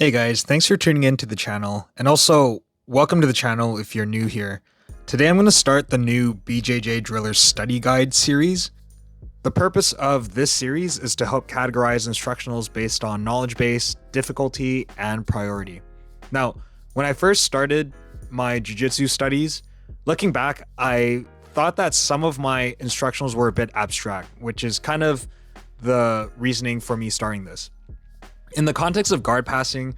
Hey guys, thanks for tuning in to the channel, and also welcome to the channel if you're new here. Today I'm going to start the new BJJDrillers study guide series. The purpose of this series is to help categorize instructionals based on knowledge base, difficulty, and priority. Now, when I first started my jiu-jitsu studies, looking back, I thought that some of my instructionals were a bit abstract, which is kind of the reasoning for me starting this. In the context of guard passing,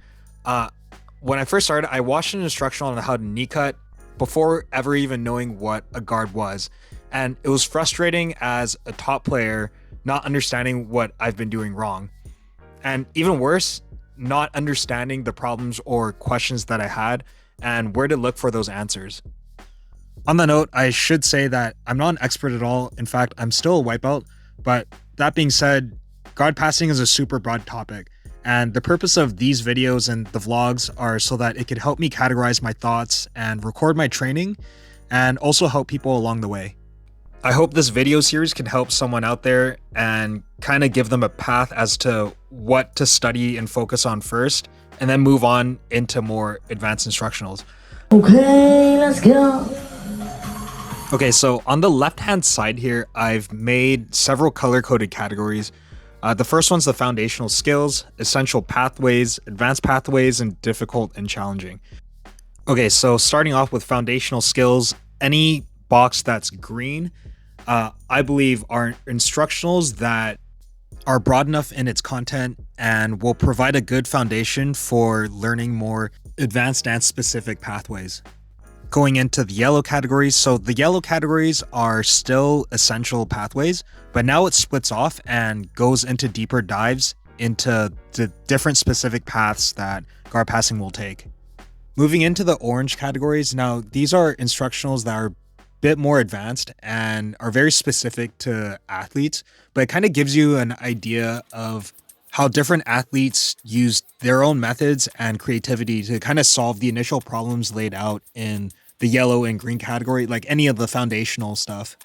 when I first started, I watched an instructional on how to knee cut before ever even knowing what a guard was. And it was frustrating as a top player not understanding what I've been doing wrong. And even worse, not understanding the problems or questions that I had and where to look for those answers. On that note, I should say that I'm not an expert at all. In fact, I'm still a white belt. But that being said, guard passing is a super broad topic. And the purpose of these videos and the vlogs are so that it could help me categorize my thoughts and record my training and also help people along the way. I hope this video series can help someone out there and kind of give them a path as to what to study and focus on first, and then move on into more advanced instructionals. Okay, let's go. Okay, so on the left-hand side here, I've made several color-coded categories. The first one's the foundational skills, essential pathways, advanced pathways, and difficult and challenging. Okay, so starting off with foundational skills, any box that's green, I believe are instructionals that are broad enough in its content and will provide a good foundation for learning more advanced and specific pathways. Going into the yellow categories, so the yellow categories are still essential pathways, but now it splits off and goes into deeper dives into the different specific paths that guard passing will take. Moving into the orange categories, now these are instructionals that are a bit more advanced and are very specific to athletes, but it kind of gives you an idea of how different athletes use their own methods and creativity to kind of solve the initial problems laid out in the yellow and green category, like any of the foundational stuff.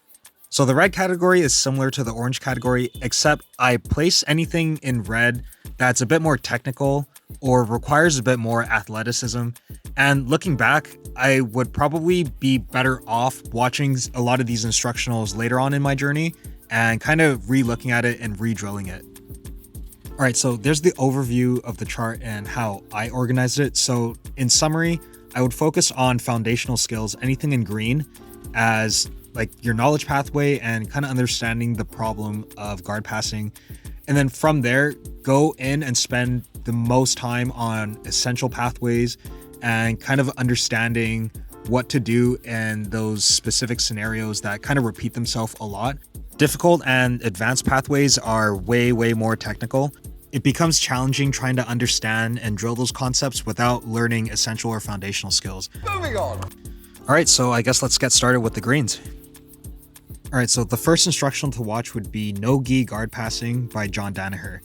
So the red category is similar to the orange category, except I place anything in red that's a bit more technical or requires a bit more athleticism. And looking back, I would probably be better off watching a lot of these instructionals later on in my journey and kind of re-looking at it and re-drilling it. All right, so there's the overview of the chart and how I organized it. So in summary, I would focus on foundational skills, anything in green, as like your knowledge pathway and kind of understanding the problem of guard passing. And then from there, go in and spend the most time on essential pathways and kind of understanding what to do in those specific scenarios that kind of repeat themselves a lot. Difficult and advanced pathways are way more technical. It becomes challenging trying to understand and drill those concepts without learning essential or foundational skills. Moving on. All right, so I guess let's get started with the greens. All right, so the first instructional to watch would be No Gi Guard Passing by John Danaher.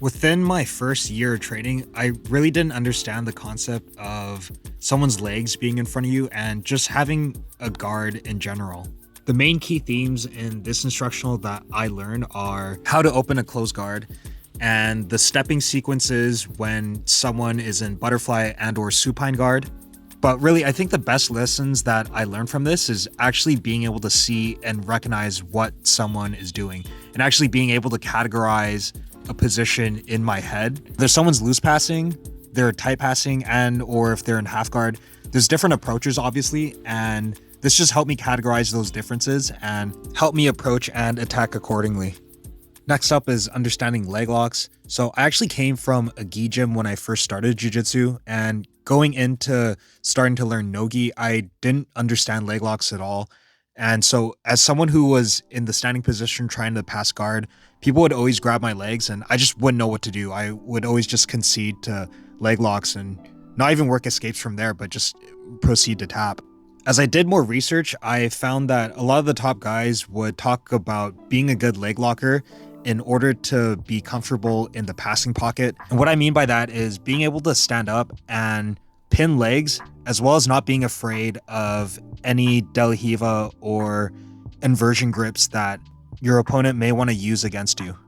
Within my first year of training, I really didn't understand the concept of someone's legs being in front of you and just having a guard in general. The main key themes in this instructional that I learned are how to open a closed guard and the stepping sequences when someone is in butterfly and or supine guard. But really, I think the best lessons that I learned from this is actually being able to see and recognize what someone is doing and actually being able to categorize a position in my head. If there's someone's loose passing, they're tight passing, and or if they're in half guard, there's different approaches obviously, and this just helped me categorize those differences and help me approach and attack accordingly. Next up is understanding leg locks. So I actually came from a gi gym when I first started jiu-jitsu, and going into starting to learn no-gi, I didn't understand leg locks at all. And so as someone who was in the standing position trying to pass guard, people would always grab my legs and I just wouldn't know what to do. I would always just concede to leg locks and not even work escapes from there, but just proceed to tap. As I did more research, I found that a lot of the top guys would talk about being a good leg locker in order to be comfortable in the passing pocket. And what I mean by that is being able to stand up and pin legs, as well as not being afraid of any De La Riva or inversion grips that your opponent may want to use against you.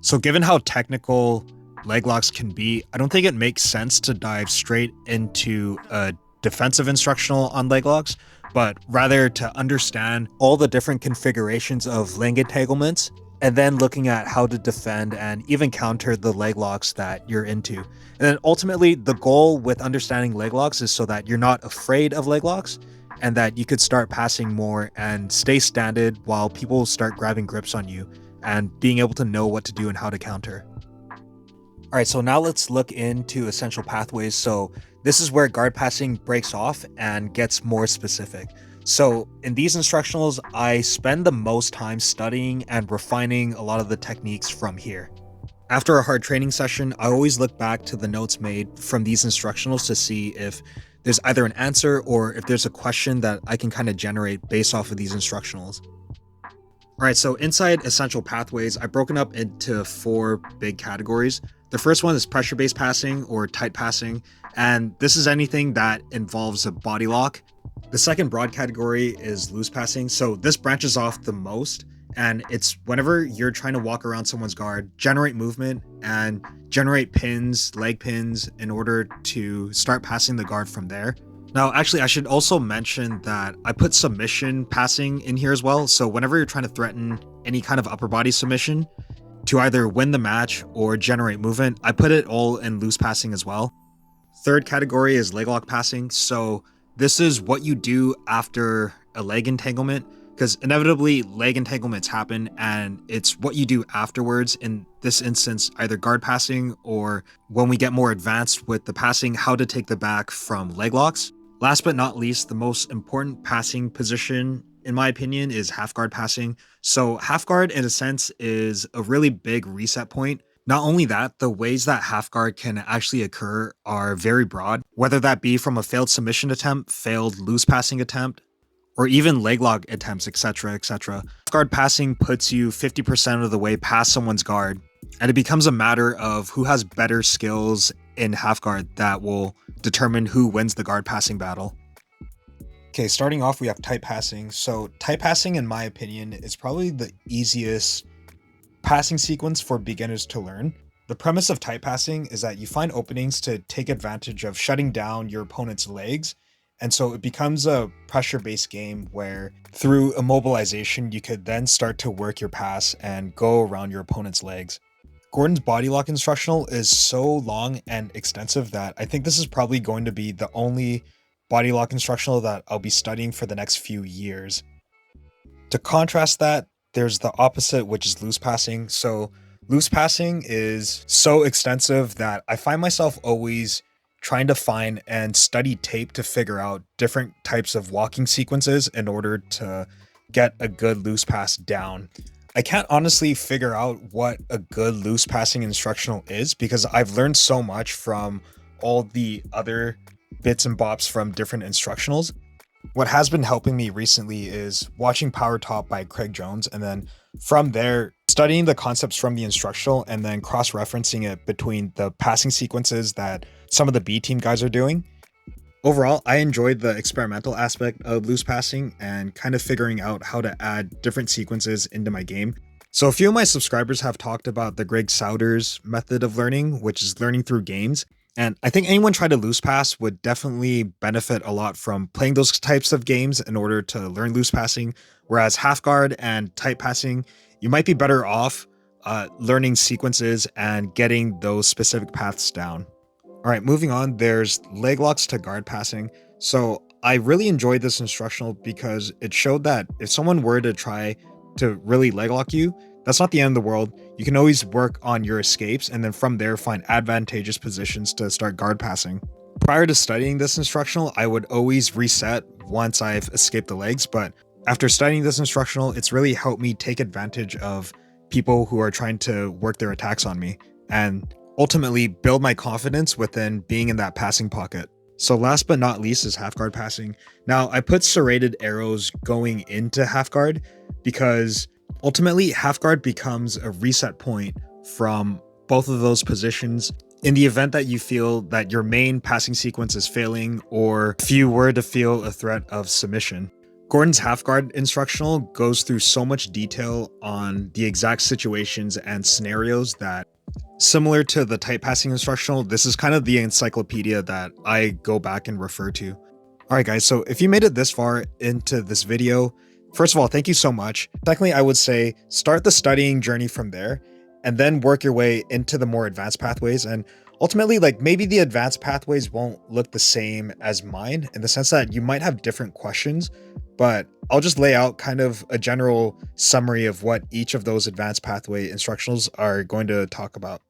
So given how technical leg locks can be, I don't think it makes sense to dive straight into a defensive instructional on leg locks, but rather to understand all the different configurations of leg entanglements and then looking at how to defend and even counter the leg locks that you're into. And then ultimately, the goal with understanding leg locks is so that you're not afraid of leg locks and that you could start passing more and stay standed while people start grabbing grips on you and being able to know what to do and how to counter. All right, so now let's look into essential pathways. So this is where guard passing breaks off and gets more specific. So in these instructionals, I spend the most time studying and refining a lot of the techniques from here. After a hard training session, I always look back to the notes made from these instructionals to see if there's either an answer or if there's a question that I can kind of generate based off of these instructionals. All right, so inside essential pathways, I've broken up into 4 big categories. The first one is pressure-based passing or tight passing, and this is anything that involves a body lock. The second broad category is loose passing, so this branches off the most, and it's whenever you're trying to walk around someone's guard, generate movement, and generate pins, leg pins, in order to start passing the guard from there. Now, actually, I should also mention that I put submission passing in here as well. So whenever you're trying to threaten any kind of upper body submission to either win the match or generate movement, I put it all in loose passing as well. Third category is leg lock passing. So this is what you do after a leg entanglement, because inevitably leg entanglements happen and it's what you do afterwards. In this instance, either guard passing or when we get more advanced with the passing, how to take the back from leg locks. Last but not least, the most important passing position, in my opinion, is half guard passing. So half guard, in a sense, is a really big reset point. Not only that, the ways that half guard can actually occur are very broad, whether that be from a failed submission attempt, failed loose passing attempt, or even leg lock attempts, etc., etc. Half guard passing puts you 50% of the way past someone's guard, and it becomes a matter of who has better skills in half guard that will determine who wins the guard passing battle. Okay, starting off, we have tight passing. So tight passing, in my opinion, is probably the easiest passing sequence for beginners to learn. The premise of tight passing is that you find openings to take advantage of shutting down your opponent's legs. And so it becomes a pressure-based game where through immobilization, you could then start to work your pass and go around your opponent's legs. Gordon's body lock instructional is so long and extensive that I think this is probably going to be the only body lock instructional that I'll be studying for the next few years. To contrast that, there's the opposite, which is loose passing. So loose passing is so extensive that I find myself always trying to find and study tape to figure out different types of walking sequences in order to get a good loose pass down. I can't honestly figure out what a good loose passing instructional is because I've learned so much from all the other bits and bops from different instructionals. What has been helping me recently is watching Power Top by Craig Jones, and then from there, studying the concepts from the instructional and then cross-referencing it between the passing sequences that some of the B team guys are doing. Overall, I enjoyed the experimental aspect of loose passing and kind of figuring out how to add different sequences into my game. So a few of my subscribers have talked about the Greg Souders method of learning, which is learning through games. And I think anyone trying to loose pass would definitely benefit a lot from playing those types of games in order to learn loose passing. Whereas half guard and tight passing, you might be better off learning sequences and getting those specific paths down. All right, moving on, there's leg locks to guard passing. So I really enjoyed this instructional because it showed that if someone were to try to really leg lock you, that's not the end of the world. You can always work on your escapes and then from there find advantageous positions to start guard passing. Prior to studying this instructional, I would always reset once I've escaped the legs, but after studying this instructional, it's really helped me take advantage of people who are trying to work their attacks on me and ultimately build my confidence within being in that passing pocket. So last but not least is half guard passing. Now I put serrated arrows going into half guard because ultimately half guard becomes a reset point from both of those positions in the event that you feel that your main passing sequence is failing or if you were to feel a threat of submission. Gordon's half guard instructional goes through so much detail on the exact situations and scenarios that, similar to the tight passing instructional, this is kind of the encyclopedia that I go back and refer to. Alright guys, so if you made it this far into this video, first of all, thank you so much. Secondly, I would say start the studying journey from there and then work your way into the more advanced pathways. And ultimately, like, maybe the advanced pathways won't look the same as mine in the sense that you might have different questions, but I'll just lay out kind of a general summary of what each of those advanced pathway instructionals are going to talk about.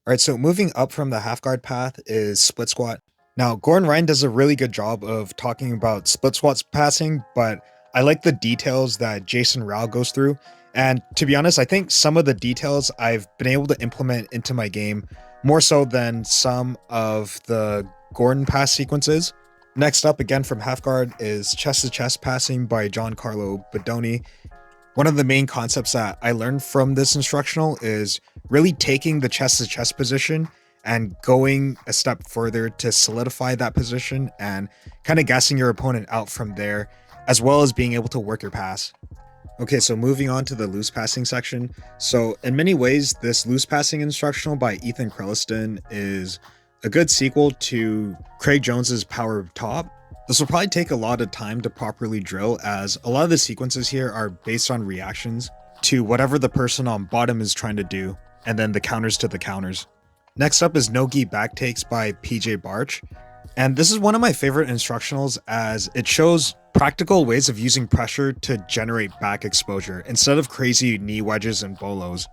All right, so moving up from the half guard path is split squat. Now, Gordon Ryan does a really good job of talking about split squats passing, but I like the details that Jason Rao goes through. And to be honest, I think some of the details I've been able to implement into my game more so than some of the Gordon pass sequences. Next up, again from half guard, is chest to chest passing by Giancarlo Bodoni. One of the main concepts that I learned from this instructional is really taking the chest to chest position and going a step further to solidify that position and kind of gassing your opponent out from there, as well as being able to work your pass. Okay, so moving on to the loose passing section. So in many ways, this loose passing instructional by Ethan Creliston is a good sequel to Craig Jones's Power Top. This will probably take a lot of time to properly drill, as a lot of the sequences here are based on reactions to whatever the person on bottom is trying to do, and then the counters to the counters. Next up is no-gi back takes by PJ Barch. And this is one of my favorite instructionals as it shows practical ways of using pressure to generate back exposure instead of crazy knee wedges and bolos.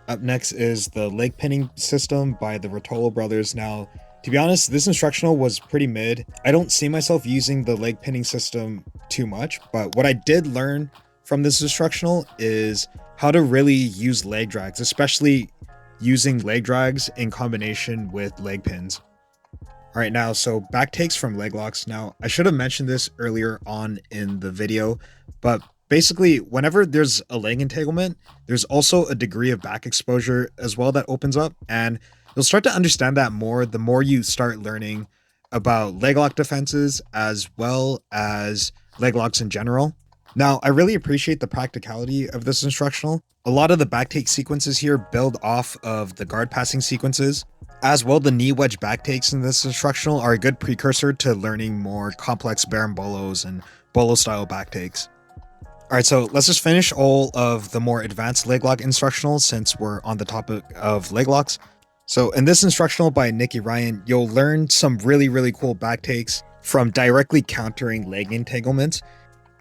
Up next is the leg pinning system by the Rotolo brothers. Now, to be honest, this instructional was pretty mid. I don't see myself using the leg pinning system too much, but what I did learn from this instructional is how to really use leg drags, especially using leg drags in combination with leg pins. All right, now, so back takes from leg locks. Now, I should have mentioned this earlier on in the video, but basically, whenever there's a leg entanglement, there's also a degree of back exposure as well that opens up, and you'll start to understand that more the more you start learning about leg lock defenses as well as leg locks in general. Now, I really appreciate the practicality of this instructional. A lot of the back take sequences here build off of the guard passing sequences. As well, the knee wedge back takes in this instructional are a good precursor to learning more complex barambolos and bolo style back takes. Alright, so let's just finish all of the more advanced leg lock instructionals since we're on the topic of leg locks. So in this instructional by Nicky Ryan, you'll learn some really cool back takes from directly countering leg entanglements.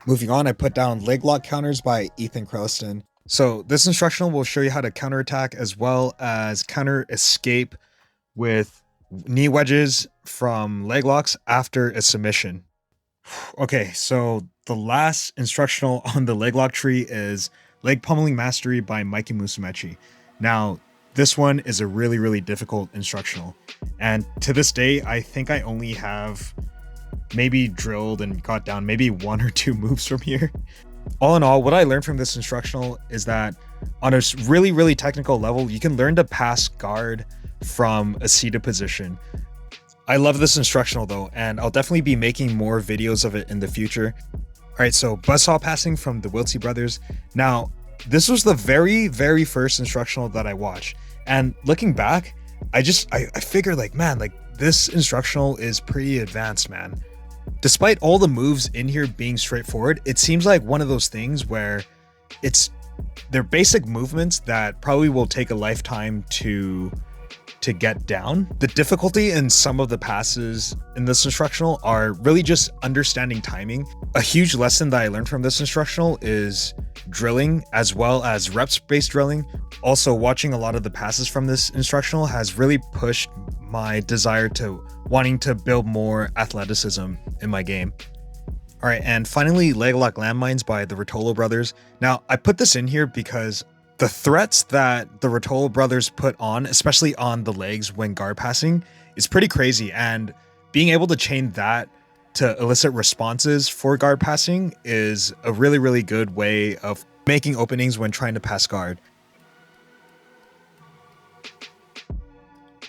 Moving on, I put down leg lock counters by Ethan Creliston. So this instructional will show you how to counterattack as well as counter escape with knee wedges from leg locks after a submission. Okay, so the last instructional on the leg lock tree is Leg Pummeling Mastery by Mikey Musumeci. Now, this one is a really difficult instructional, and to this day, I think I only have maybe drilled and got down maybe 1 or 2 moves from here. All in all, what I learned from this instructional is that on a really technical level, you can learn to pass guard from a seated position. I love this instructional though, and I'll definitely be making more videos of it in the future. Alright, so buzzsaw passing from the Wiltsey brothers. Now, this was the very first instructional that I watched, and looking back, I figured like, man, like this instructional is pretty advanced, man. Despite all the moves in here being straightforward, it seems like one of those things where they're basic movements that probably will take a lifetime to get down. The difficulty in some of the passes in this instructional are really just understanding timing. A huge lesson that I learned from this instructional is drilling as well as reps-based drilling. Also, watching a lot of the passes from this instructional has really pushed my desire to wanting to build more athleticism in my game. All right, and finally, leg lock landmines by the Rotolo brothers. Now, I put this in here because the threats that the Rotolo brothers put on, especially on the legs when guard passing, is pretty crazy, and being able to chain that to elicit responses for guard passing is a really good way of making openings when trying to pass guard.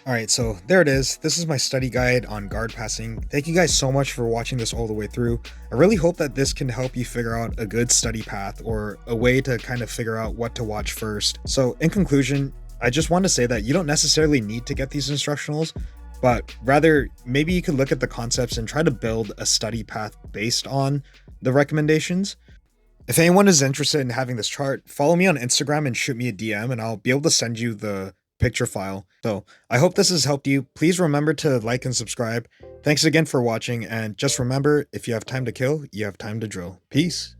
All right, so there it is. This is my study guide on guard passing. Thank you guys so much for watching this all the way through. I really hope that this can help you figure out a good study path or a way to kind of figure out what to watch first. So in conclusion, I just want to say that you don't necessarily need to get these instructionals, but rather maybe you could look at the concepts and try to build a study path based on the recommendations. If anyone is interested in having this chart, follow me on Instagram and shoot me a DM and I'll be able to send you the picture file. So I hope this has helped you. Please remember to like and subscribe. Thanks again for watching, and just remember, if you have time to kill, you have time to drill. Peace.